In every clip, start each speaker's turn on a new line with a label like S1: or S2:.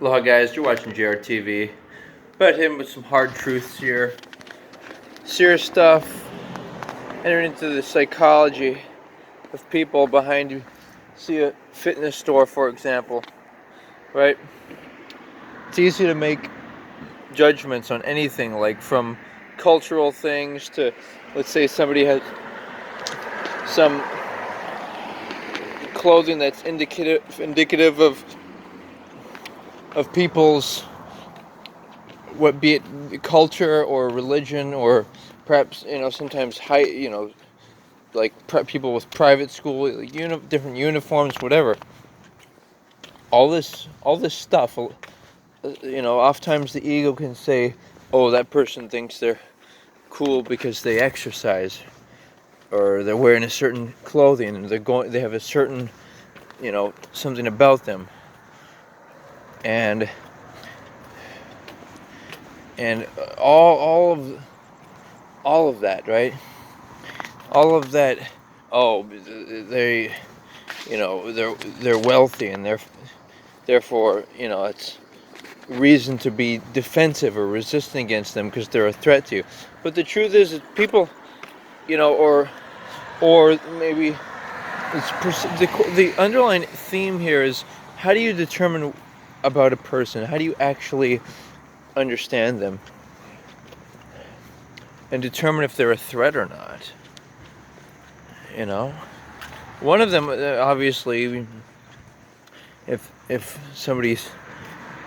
S1: Aloha guys, you're watching JRTV. About him with some hard truths here. Serious stuff. Entering into the psychology of people behind you. See a fitness store, for example, right? It's easy to make judgments on anything, like from cultural things to, let's say somebody has some clothing that's indicative of people's, what, be it culture or religion, or perhaps sometimes like people with private school, like different uniforms, whatever. All this stuff, oftentimes the ego can say, oh, that person thinks they're cool because they exercise, or they're wearing a certain clothing, and they have a certain, something about them. And all of that, right? All of that. Oh, they're wealthy, and therefore, it's reason to be defensive or resistant against them because they're a threat to you. But the truth is that people, or maybe the underlying theme here is, how do you determine about a person? How do you actually understand them and determine if they're a threat or not? One of them, obviously, if somebody's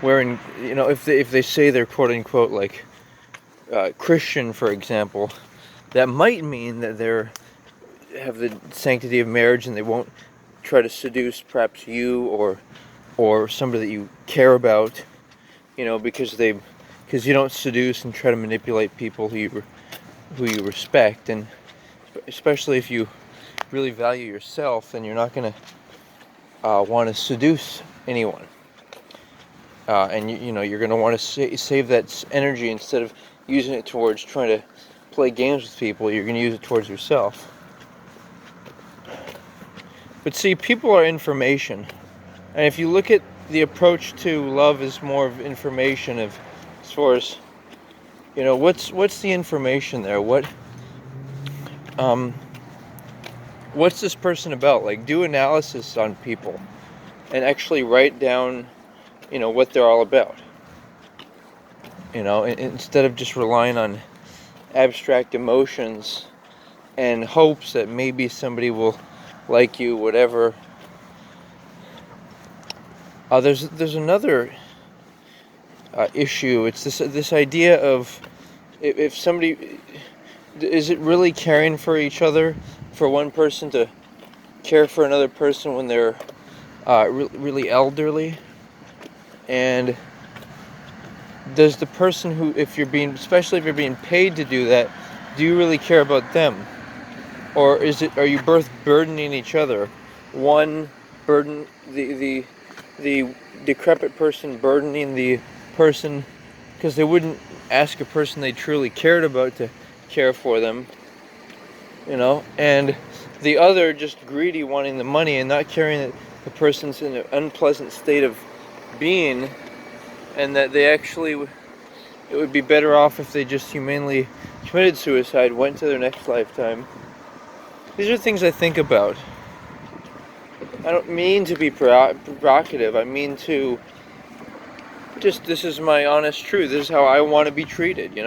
S1: wearing, if they say they're quote unquote like Christian, for example, that might mean that they're have the sanctity of marriage, and they won't try to seduce perhaps you or somebody that you care about, because you don't seduce and try to manipulate people who you respect. And especially if you really value yourself, then you're not going to want to seduce anyone, and you're going to want to save that energy. Instead of using it towards trying to play games with people, you're going to use it towards yourself. But see, people are information, and if you look at the approach to love as more of information, as far as what's the information there, what's this person about? Like, do analysis on people and actually write down what they're all about, instead of just relying on abstract emotions and hopes that maybe somebody will like you, whatever. There's another issue. It's this idea of, if somebody, is it really caring for each other, for one person to care for another person when they're really elderly? And does the person who, especially if you're being paid to do that, do you really care about them? Or are you both burdening each other? One burden, the decrepit person burdening the person, because they wouldn't ask a person they truly cared about to care for them, and the other just greedy, wanting the money and not caring that the person's in an unpleasant state of being, and that it would be better off if they just humanely committed suicide, went to their next lifetime. These are things I think about. I don't mean to be provocative. I mean to this is my honest truth. This is how I want to be treated.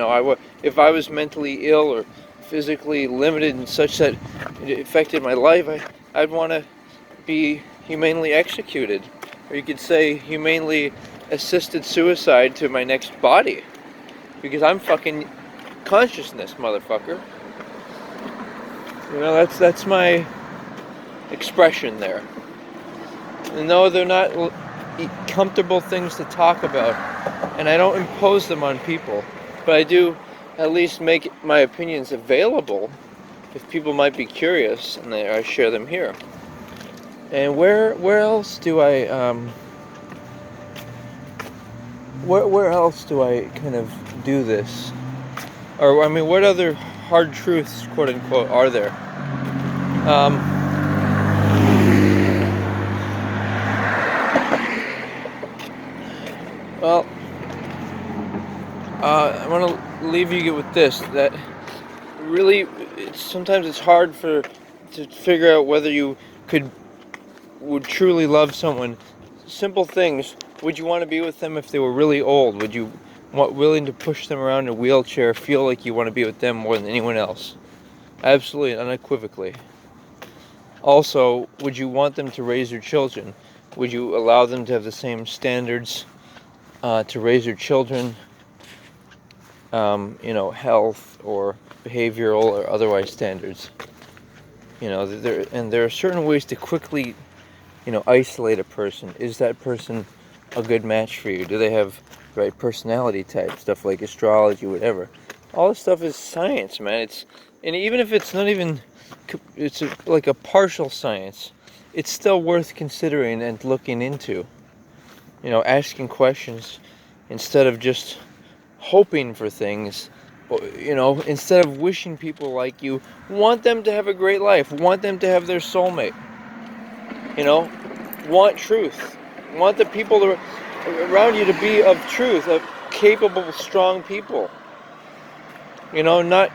S1: If I was mentally ill or physically limited in such that it affected my life, I'd want to be humanely executed. Or you could say humanely assisted suicide to my next body. Because I'm fucking consciousness, motherfucker. That's my expression there. And though they're not comfortable things to talk about, and I don't impose them on people, but I do at least make my opinions available if people might be curious, and I share them here. And where else do I where else do I kind of do this? Or what other hard truths, quote unquote, are there? Well, I want to leave you with this: that really, sometimes it's hard to figure out whether you could would truly love someone. Simple things. Would you want to be with them if they were really old? Would you willing to push them around in a wheelchair? Feel like you want to be with them more than anyone else? Absolutely, unequivocally. Also, would you want them to raise your children? Would you allow them to have the same standards to raise your children? Health or behavioral or otherwise standards. There are certain ways to quickly, isolate a person. Is that person a good match for you? Do they have the right personality type? Stuff like astrology, whatever. All this stuff is science, man. And even if it's not even, like a partial science, it's still worth considering and looking into. Asking questions instead of just hoping for things. Instead of wishing people like you, want them to have a great life, want them to have their soulmate. Want truth, want the people around you to be of truth, of capable, strong people. Not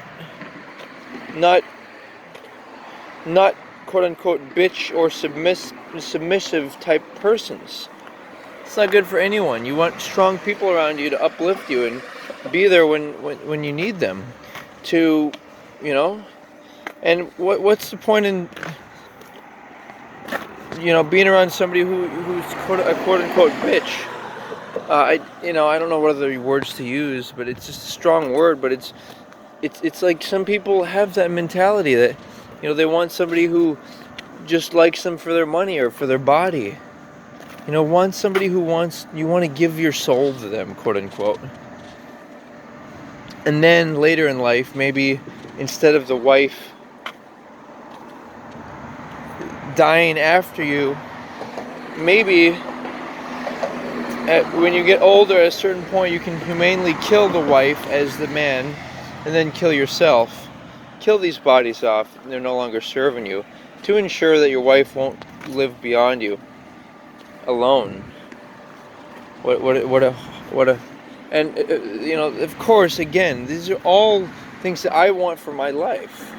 S1: quote unquote bitch or submissive type persons. It's not good for anyone. You want strong people around you to uplift you and be there when you need them. And what's the point in being around somebody who's a quote unquote bitch? I don't know what other words to use, but it's just a strong word. But it's like some people have that mentality that they want somebody who just likes them for their money or for their body. Want somebody you want to give your soul to them, quote unquote. And then later in life, maybe instead of the wife dying after you, maybe when you get older, at a certain point, you can humanely kill the wife as the man, and then kill yourself. Kill these bodies off, and they're no longer serving you, to ensure that your wife won't live beyond you alone. What a and of course, again, these are all things that I want for my life.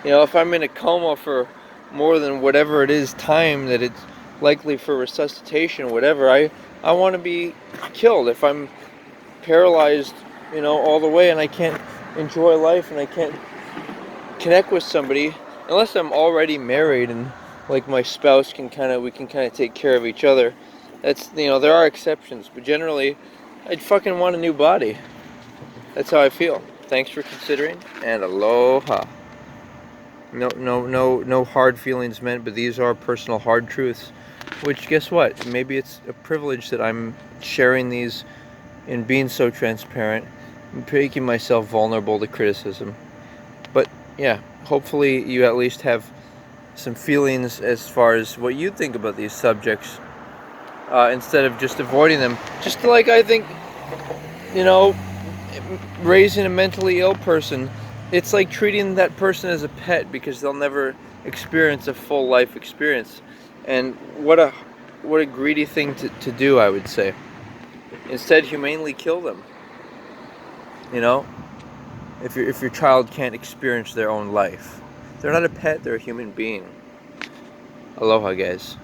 S1: If I'm in a coma for more than whatever it is time that it's likely for resuscitation, whatever, I want to be killed. If I'm paralyzed, all the way, and I can't enjoy life, and I can't connect with somebody, unless I'm already married and like my spouse we can kind of take care of each other. That's, there are exceptions, but generally, I'd fucking want a new body. That's how I feel. Thanks for considering, and aloha. No hard feelings meant, but these are personal hard truths. Which, guess what? Maybe it's a privilege that I'm sharing these and being so transparent, and making myself vulnerable to criticism. But yeah, hopefully you at least have some feelings as far as what you think about these subjects, instead of just avoiding them. Just like I think, raising a mentally ill person, it's like treating that person as a pet, because they'll never experience a full life experience. And what a greedy thing to do, I would say. Instead, humanely kill them. If your child can't experience their own life, they're not a pet, they're a human being. Aloha, guys.